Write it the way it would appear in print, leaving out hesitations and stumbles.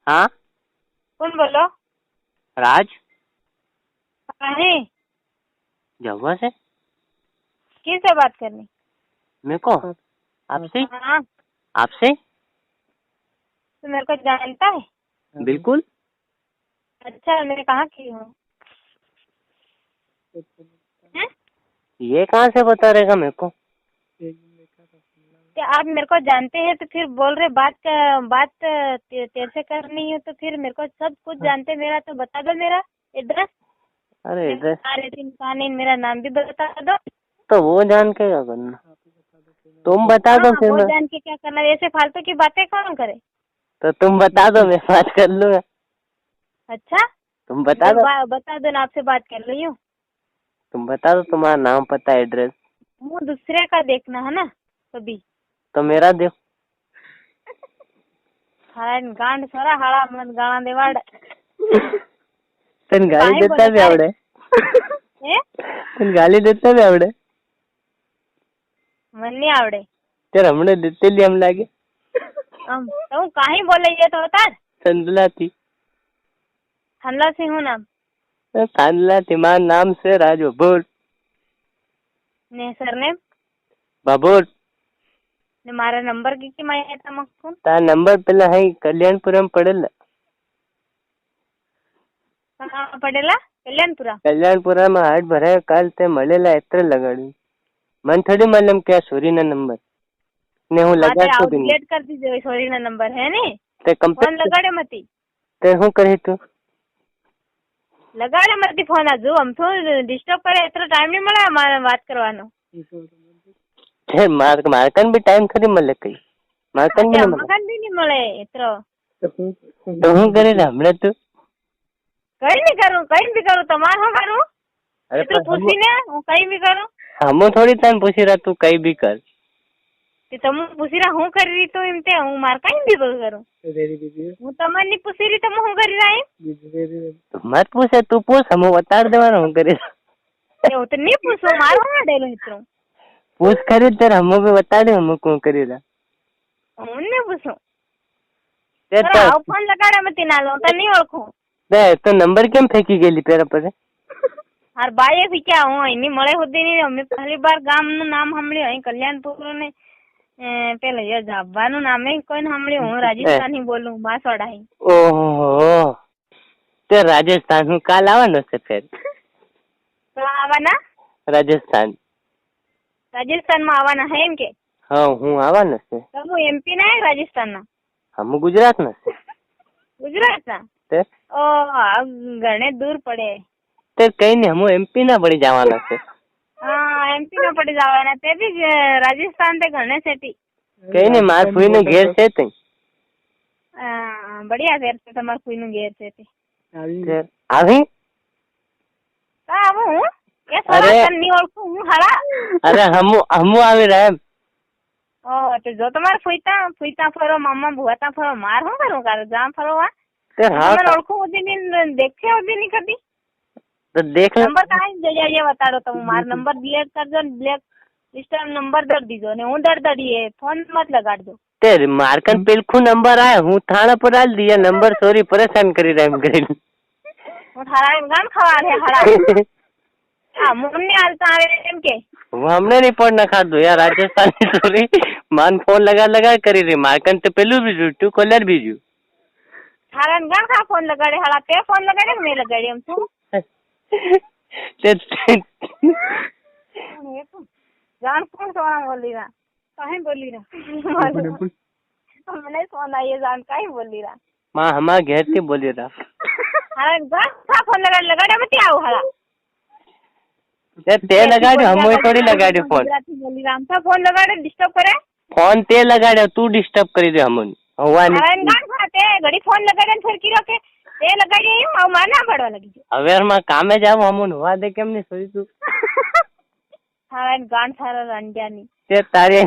हाँ कौन बोलो? राज है जवा से किससे बात करनी? मेरे को आपसे हाँ आपसे तो मेरे को जानता है? बिल्कुल। अच्छा मैं कहाँ की हूँ? ये कहाँ से बता रहेगा मेरे को? कि आप मेरे को जानते हैं तो फिर बोल रहे बात तेरे से करनी है तो फिर मेरे को सब कुछ जानते मेरा तो बता दो मेरा एड्रेस। अरे एड्रेस इंसान मेरा नाम भी बता दो। तो वो जान के क्या करना, तुम बता दो फिर वो मैं। जान के क्या करना, ऐसे फालतू की बातें कौन करे? तो तुम बता दो, मैं बात कर लूँगा। अच्छा तुम बता दो। बता दो ना, आपसे बात कर रही हूँ। तुम बता दो तुम्हारा नाम पता एड्रेस। मुँह दूसरे का देखना है ना कभी। तो मेरा दो। हाय गांड सारा हाड़ा मत गाना देवाड़। तन गाली देता भी आवड़े? तन गाली देता भी आवड़े? मन नहीं आवड़े तेरे हमने देते लिए हम लागे तो कहीं बोले ये तो बता। संदला थी। हल्ला से हूँ ना। संदला थी मां नाम से राज बबूर ने सरनेम बबूर ने मारा नंबर की मैं तमको ता नंबर पेला है कल्याणपुरम पड़ेल। कहाँ पड़ेला? कल्याणपुरा में हाट भराय काल ते મળેલા એત્ર લગાડ્યું મન થોડી માલूम क्या सोरी ना नंबर ने હું लगातो भी डिलीट कर दीजिए सोरी ना नंबर है ने ते फोन कंप्लीट लगाड़े मती ते હું કરી તું लगाड़े मती फोन आजू हम तो डिस्टर्ब करे इतना टाइम नहीं મળે हमारे बात करवानो। છે મારકન भी टाइम थोड़ी મળે कई मारकन भी नहीं મળે इतना तो હું કરી હમણે તું कहीं भी करूँ तुम्हार हो करूँ तो पूछी ने हूँ कहीं भी करूँ हम थोड़ी टाइम पूछी रहा तू कहीं भी कर तुम पूछी रहा हूँ कर रही तो इमते हूँ मार कहीं भी करूँ हूँ तमन नहीं पूछी रही तुम हूँ कर रहा मत पूछे तू पूछ हम बता देवाना हूँ करे तो नहीं पूछो मारो ना डेलो इतना पूछ करे तेरे हम भी बता दे हम कौन करे रहा नहीं पूछो ते फोन लगाड़ा मत ना लो तो नहीं ओळखो तो नंबर केम फेंकी गेली पेरा पर और बाये भी क्या हूँ इन्हीं मळे होती नहीं हमने पहली बार गाम नु नाम हमले है कल्याणपुर ने पहले ये जाबा नु नाम है कोई हमले हूँ राजस्थानी बोलूं बासवाड़ा है। ओहो ते राजस्थान हूँ काल आवानो से फिर तो आवाना राजस्थान में आवाना है इनके। हाँ हूँ आवानो से तो वो एमपी ना है राजस्थान ना हम गुजरात ना से गुजरात ना ते ओ घणे दूर पड़े ते कहीं नहीं हम एमपी ना पड़ी जावाना से हाँ एमपी ना पड़ी जावाना ते भी राजस्थान ते घणे सेटी कहीं नहीं मार फुई ने घेर से ते बढ़िया घेर से तुम्हार फुई नु घेर से अभी अब हूँ ये सारा नहीं ओळखू हूँ हड़ा अरे हम आवे रहे ओ तो जो तुम्हारे फुईता फरो मामा बुआता फरो मार हूँ करूँ कर जाम फरो वहाँ ते हाँ मैं ओळखू होती नहीं देखे होती नहीं कभी तो देख नंबर कहाँ है ये बता दो तुम मार नंबर डिलीट कर दो ब्लैक लिस्ट में नंबर दर दीजो ने हूँ दर दिए फोन मत लगा दो तेरे मारकन पिलखू नंबर आए हूँ थाना पर डाल दिया नंबर सॉरी परेशान करी रहे हम करी वो थारा गान खवा रहे हड़ा हाँ मुन्ने आलता आ रहे हैं के वो हमने नहीं पढ़ना खा दो यार राजस्थानी सॉरी मान फोन लगा करी रही मारकन तो पेलू भी जू टू कॉलर भी जू थारा गान खा फोन लगा रहे हड़ा पे फोन लगा रहे मैं लगा रही हम तू जान कौन सोना बोली रहा कहीं बोली रहा हमने सोना ये जान कहीं बोली रहा माँ हमारा घेर के बोली रहा हरा गान फोन लगा रहे मत आओ हड़ा ते लगा दे हम थोड़ी लगा दे फोन बोली रहा हम तो फोन लगा रहे डिस्टर्ब करे फोन ते लगा दे तू डिस्टर्ब करी दे हम हुआ नहीं गान खाते घड़ी फोन लगा रहे फिर की रोके ते लगा रही हूँ और मारना पड़वा लगी હવે हम काम में जाओ हम हुआ दे केम नहीं सोई तू हाँ गान सारा रंजानी ते तारे